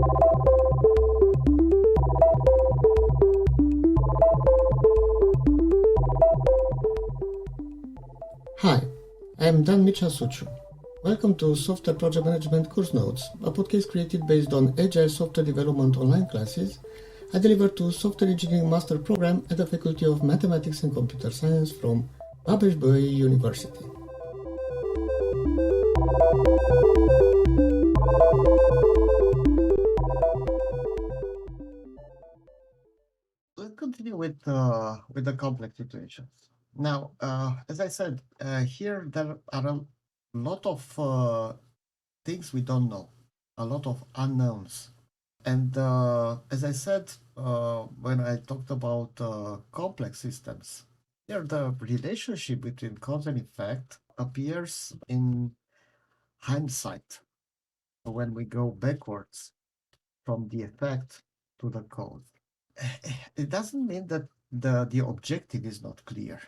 Hi, I am danmirceasuciu. Welcome to Software Project Management Course Notes, a podcast created based on Agile Software Development online classes I deliver to Software Engineering Master Program at the Faculty of Mathematics and Computer Science from S2E04 University. Let's continue with the complex situations. Now, as I said, here there are a lot of things we don't know, a lot of unknowns. And as I said, when I talked about complex systems, here the relationship between cause and effect appears in hindsight. So when we go backwards from the effect to the cause. It doesn't mean that the objective is not clear,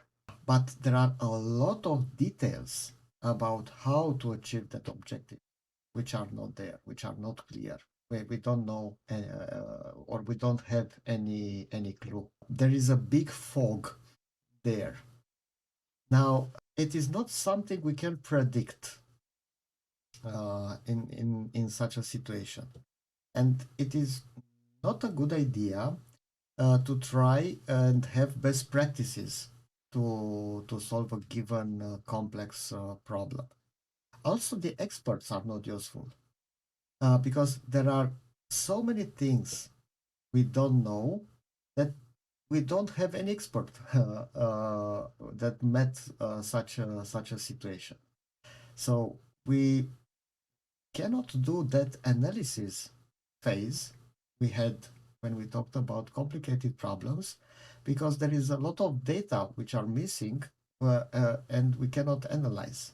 but there are a lot of details about how to achieve that objective, which are not there, which are not clear. We don't know, or we don't have any clue. There is a big fog there. Now, it is not something we can predict in such a situation, and it is not a good idea to try and have best practices to solve a given complex problem. Also, the experts are not useful because there are so many things we don't know that we don't have any expert that met such a situation. So we cannot do that analysis phase we had when we talked about complicated problems, because there is a lot of data which are missing and we cannot analyze.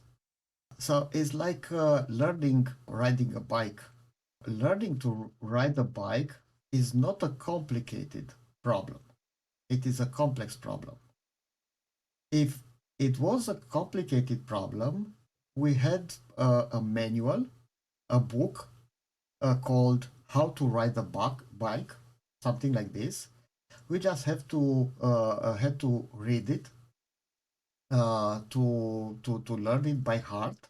So it's like learning riding a bike. Learning to ride a bike is not a complicated problem. It is a complex problem. If it was a complicated problem, we had a manual, a book called How to Ride a Bike, something like this. We just have to read it to learn it by heart,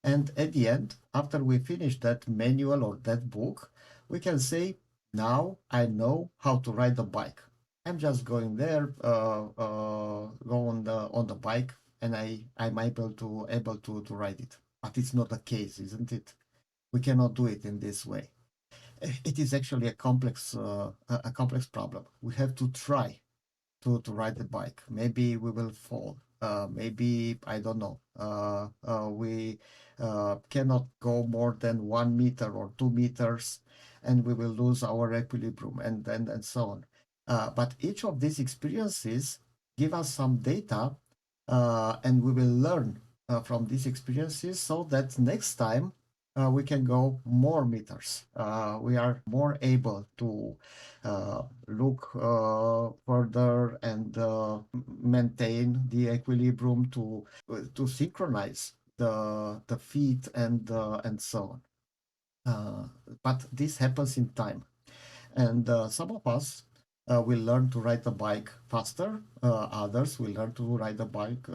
and at the end, after we finish that manual or that book, we can say, now I know how to ride a bike. I'm just going there, go on the bike, and I'm able to ride it. But it's not the case, isn't it? We cannot do it in this way. It is actually a complex problem. We have to try to ride the bike. Maybe we will fall. Maybe I don't know. We cannot go more than 1 meter or 2 meters, and we will lose our equilibrium, and so on. But each of these experiences give us some data, and we will learn from these experiences, so that next time we can go more meters. We are more able to look further and maintain the equilibrium to synchronize the feet and so on. But this happens in time, and some of us will learn to ride the bike faster. Others will learn to ride the bike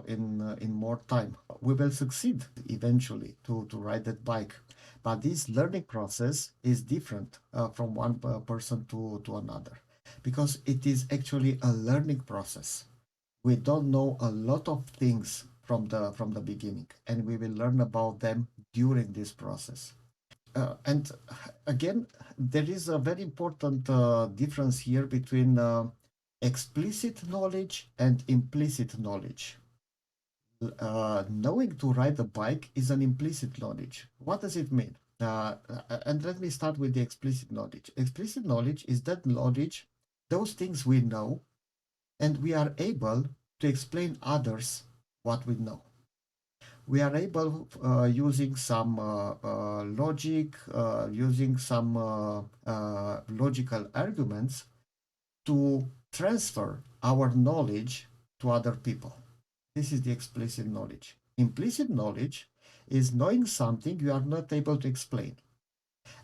in more time. We will succeed eventually to ride that bike, but this learning process is different from one person to another, because it is actually a learning process. We don't know a lot of things from the beginning, and we will learn about them during this process. And again, there is a very important difference here between explicit knowledge and implicit knowledge. Knowing to ride a bike is an implicit knowledge. What does it mean? And let me start with the explicit knowledge. Explicit knowledge is that knowledge, those things we know, and we are able to explain others what we know. We are able, using some logic, using some logical arguments, to transfer our knowledge to other people. This is the explicit knowledge. Implicit knowledge is knowing something you are not able to explain.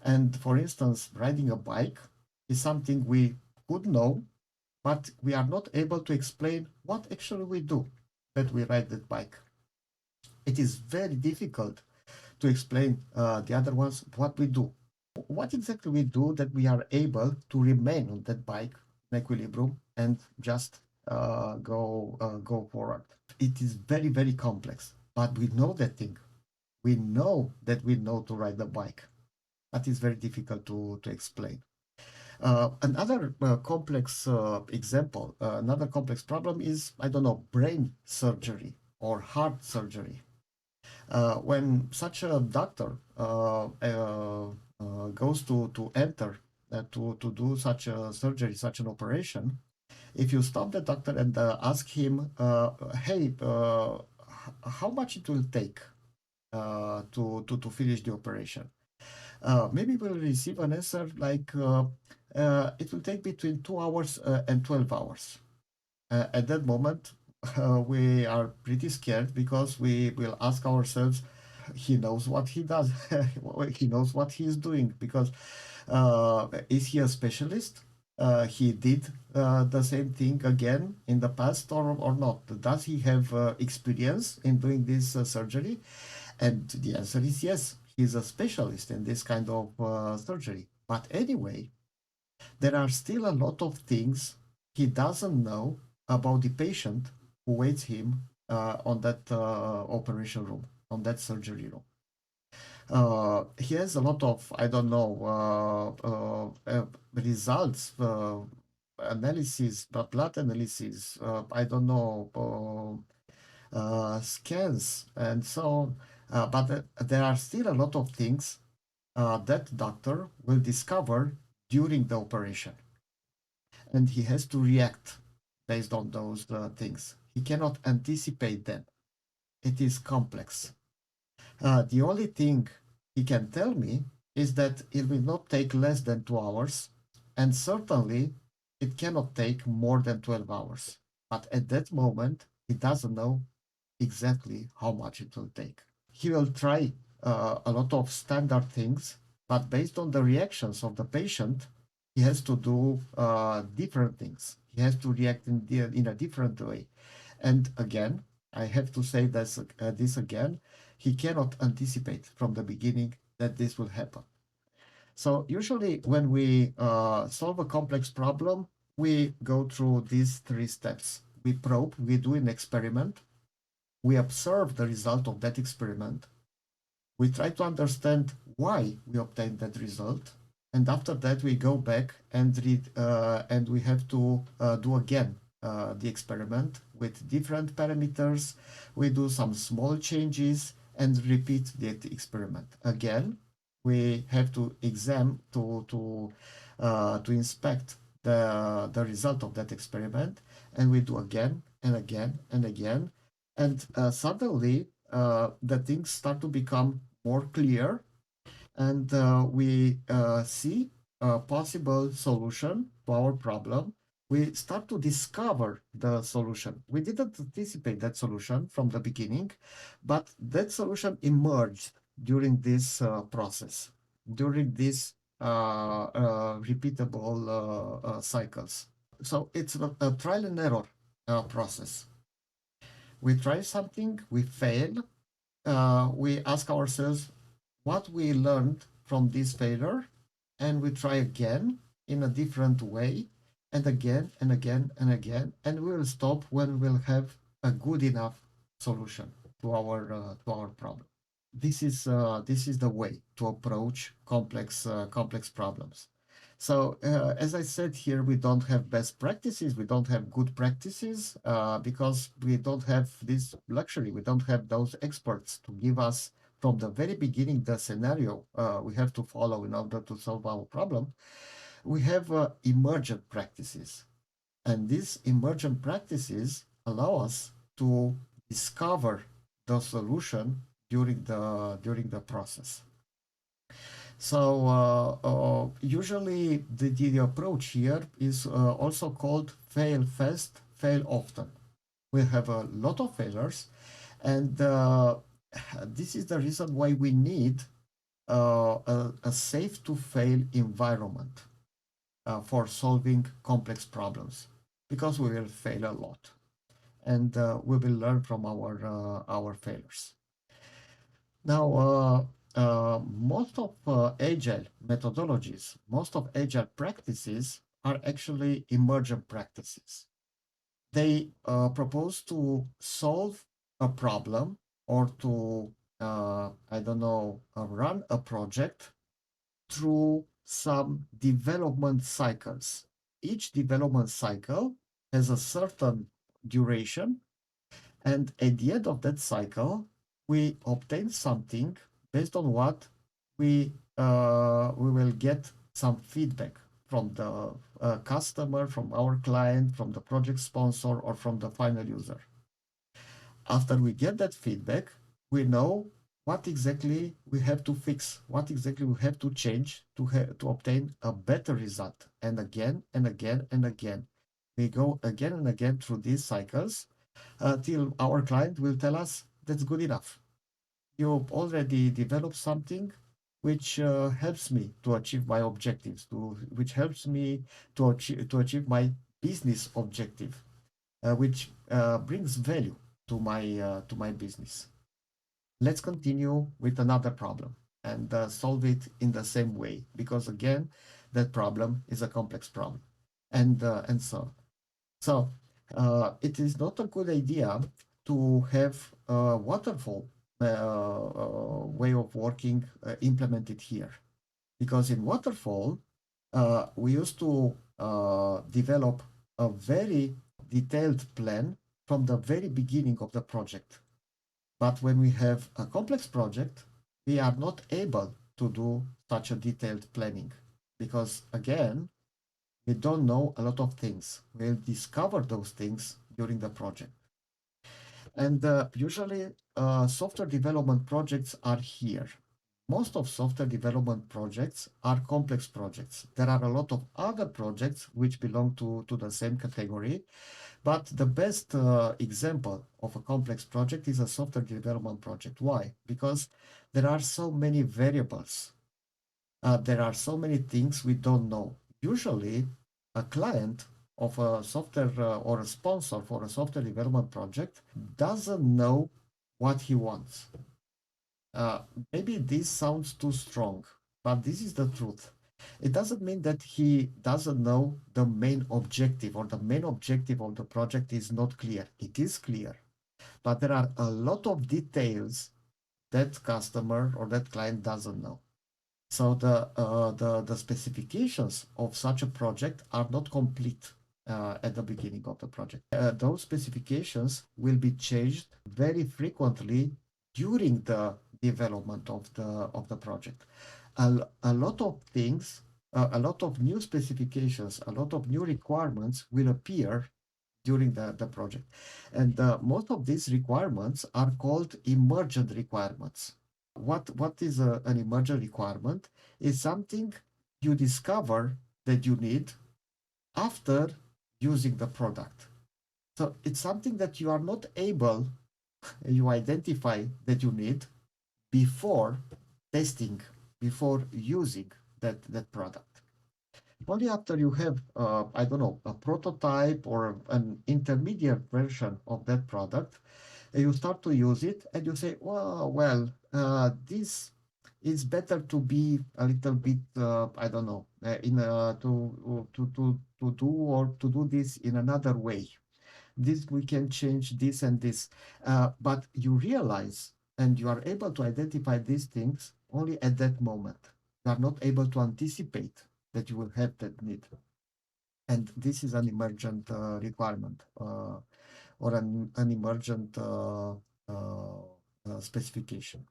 And for instance, riding a bike is something we could know, but we are not able to explain what actually we do that we ride that bike. It is very difficult to explain the other ones what we do. What exactly we do that we are able to remain on that bike in equilibrium and just go forward. It is very, very complex, but we know that thing. We know that we know to ride the bike. That is very difficult to explain. Another complex example, another complex problem is, I don't know, brain surgery or heart surgery. When such a doctor goes to enter to do such a surgery, such an operation, if you stop the doctor and ask him, hey, how much it will take to finish the operation? Maybe we'll receive an answer like it will take between 2 hours and 12 hours. At that moment, we are pretty scared because we will ask ourselves, he knows what he does, he knows what he's doing, because is he a specialist? He did the same thing again in the past or not? Does he have experience in doing this surgery? And the answer is yes, he's a specialist in this kind of surgery. But anyway, there are still a lot of things he doesn't know about the patient who waits him on that operation room, on that surgery room. He has a lot of, I don't know, results, analysis, blood analysis, I don't know, scans, and so on. But there are still a lot of things that doctor will discover during the operation, and he has to react based on those things. He cannot anticipate them. It is complex. The only thing he can tell me is that it will not take less than 2 hours, and certainly it cannot take more than 12 hours. But at that moment, he doesn't know exactly how much it will take. He will try a lot of standard things, but based on the reactions of the patient, he has to do different things. He has to react in a different way. And again, I have to say this again, he cannot anticipate from the beginning that this will happen. So usually when we solve a complex problem, we go through these 3 steps. We probe, we do an experiment, we observe the result of that experiment, we try to understand why we obtained that result, and after that we go back and read and we have to do again the experiment with different parameters. We do some small changes and repeat the experiment again. We have to examine to inspect the result of that experiment, and we do again and again and again, and suddenly the things start to become more clear, and we see a possible solution to our problem. We start to discover the solution. We didn't anticipate that solution from the beginning, but that solution emerged during this process, during these repeatable cycles. So it's a trial and error process. We try something, we fail, we ask ourselves what we learned from this failure, and we try again in a different way, and again and again and again, and we will stop when we'll have a good enough solution to our problem. This is the way to approach complex problems. So as I said here, we don't have best practices, we don't have good practices because we don't have this luxury. We don't have those experts to give us from the very beginning the scenario we have to follow in order to solve our problem. We have emergent practices, and these emergent practices allow us to discover the solution during the process. So usually the approach here is also called fail fast, fail often. We have a lot of failures, and this is the reason why we need a safe to fail environment for solving complex problems, because we will fail a lot, and we will learn from our failures. Now, most of agile methodologies, most of agile practices are actually emergent practices. They propose to solve a problem or to, I don't know, run a project through some development cycles. Each development cycle has a certain duration, and at the end of that cycle, we obtain something based on what we will get some feedback from the customer, from our client, from the project sponsor, or from the final user. After we get that feedback, we know what exactly we have to fix, what exactly we have to change to obtain a better result. And again and again and again, we go again and again through these cycles till our client will tell us that's good enough. You've already developed something which helps me to achieve my objectives, which helps me to achieve my business objective, which brings value to my business. Let's continue with another problem and solve it in the same way, because again, that problem is a complex problem, and it is not a good idea to have a waterfall way of working implemented here, because in waterfall we used to develop a very detailed plan from the very beginning of the project. But when we have a complex project, we are not able to do such a detailed planning, because again, we don't know a lot of things. We'll discover those things during the project. And usually, software development projects are here. Most of software development projects are complex projects. There are a lot of other projects which belong to the same category, but the best example of a complex project is a software development project. Why? Because there are so many variables. There are so many things we don't know. Usually, a client of a software or a sponsor for a software development project doesn't know what he wants. Uh, Maybe this sounds too strong, but this is the truth. It doesn't mean that he doesn't know the main objective, or the main objective of the project is not clear. It is clear, but there are a lot of details that customer or that client doesn't know. So the specifications of such a project are not complete at the beginning of the project. Those specifications will be changed very frequently during the development of the project. A lot of things, a lot of new specifications, a lot of new requirements will appear during the project. And most of these requirements are called emergent requirements. What is an emergent requirement? Is something you discover that you need after using the product. So it's something that you are not able, you identify that you need before testing, before using that product. Only after you have, I don't know, a prototype or an intermediate version of that product, you start to use it and you say, this is better to be a little bit, I don't know, to do this in another way. This we can change this and this, but you realize and you are able to identify these things only at that moment. You are not able to anticipate that you will have that need. And this is an emergent requirement or an emergent specification.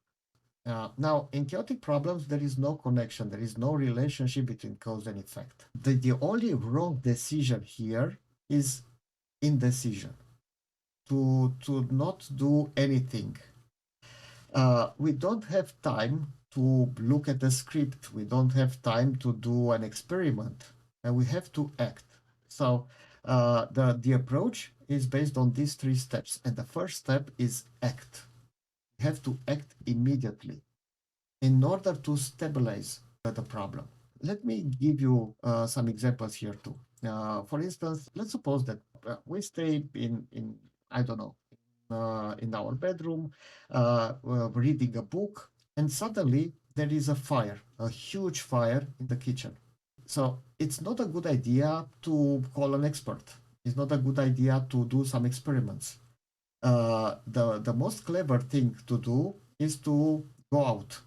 Now, in chaotic problems, there is no connection, there is no relationship between cause and effect. The only wrong decision here is indecision, to not do anything. We don't have time to look at the script. We don't have time to do an experiment, and we have to act. So the approach is based on these three steps, and the first step is act. You have to act immediately. in order to stabilize the problem. Let me give you some examples here too. For instance, let's suppose that we stay in I don't know, in our bedroom, reading a book, and suddenly there is a fire, a huge fire in the kitchen. So it's not a good idea to call an expert. It's not a good idea to do some experiments. The most clever thing to do is to go out,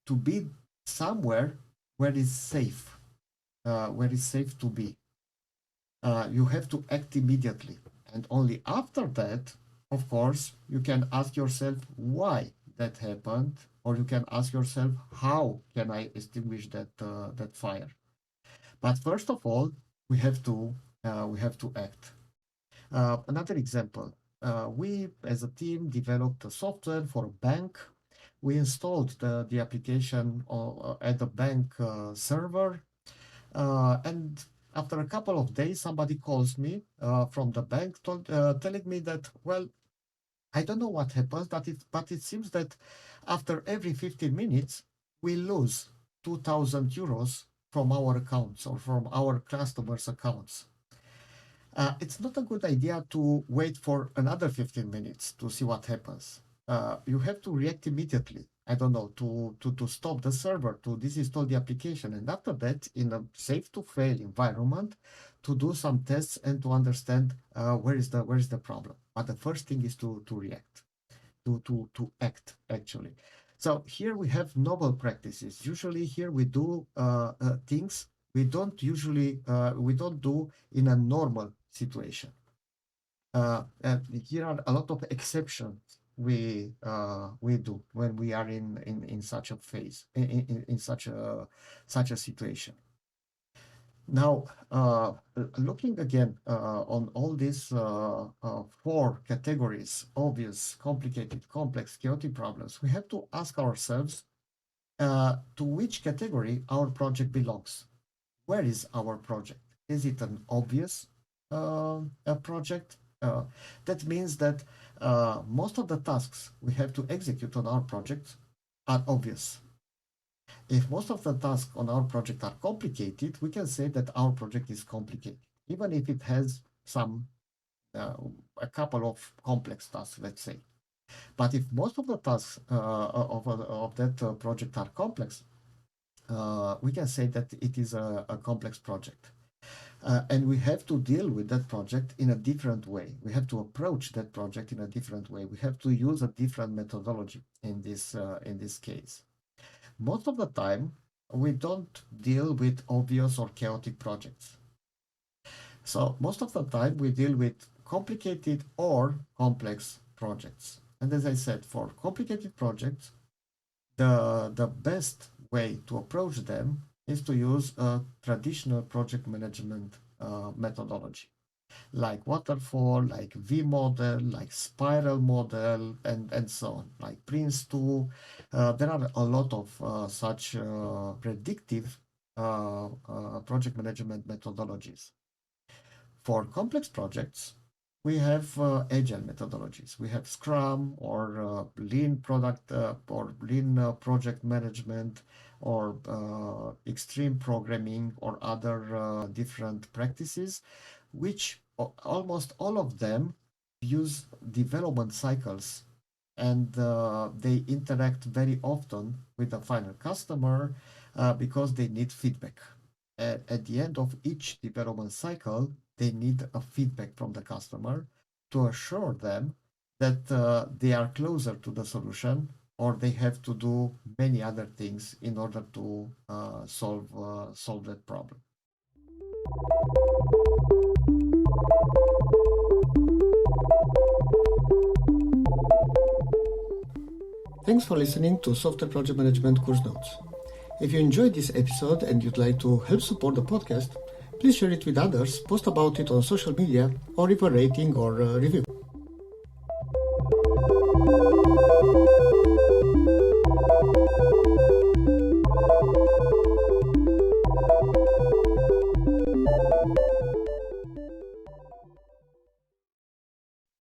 to be somewhere where it's safe, where it's safe to be. You have to act immediately. And only after that, of course, you can ask yourself why that happened, or you can ask yourself, how can I extinguish that fire? But first of all, we have to act. Another example, we as a team developed a software for a bank. We installed the application at the bank server, and after a couple of days, somebody calls me from the bank telling me that, well, I don't know what happens, but it seems that after every 15 minutes, we lose 2,000 euros from our accounts or from our customers' accounts. It's not a good idea to wait for another 15 minutes to see what happens. You have to react immediately. I don't know, to stop the server, to disinstall the application, and after that, in a safe to fail environment, to do some tests and to understand where is the problem. But the first thing is to react, to act actually. So here we have novel practices. Usually here we do things we don't do in a normal situation. And here are a lot of exceptions we do when we are in such a phase, in such a situation. Now, looking again on all these four categories: obvious, complicated, complex, chaotic problems, we have to ask ourselves to which category our project belongs. Where is our project? Is it an obvious project? That means that most of the tasks we have to execute on our project are obvious. If most of the tasks on our project are complicated, we can say that our project is complicated, even if it has a couple of complex tasks, let's say. But if most of the tasks of that project are complex, we can say that it is a complex project. And we have to deal with that project in a different way. We have to approach that project in a different way. We have to use a different methodology in this case. Most of the time, we don't deal with obvious or chaotic projects. So most of the time, we deal with complicated or complex projects. And as I said, for complicated projects, the best way to approach them is to use a traditional project management methodology, like waterfall, like V model, like spiral model, and so on, like Prince2. There are a lot of such predictive project management methodologies. For complex projects, we have agile methodologies. We have Scrum or Lean product or Lean project management or extreme programming or other different practices, which almost all of them use development cycles, and they interact very often with the final customer because they need feedback. At the end of each development cycle, they need a feedback from the customer to assure them that they are closer to the solution, or they have to do many other things in order to solve that problem. Thanks for listening to Software Project Management Course Notes. If you enjoyed this episode and you'd like to help support the podcast, please share it with others, post about it on social media, or leave a rating or a review.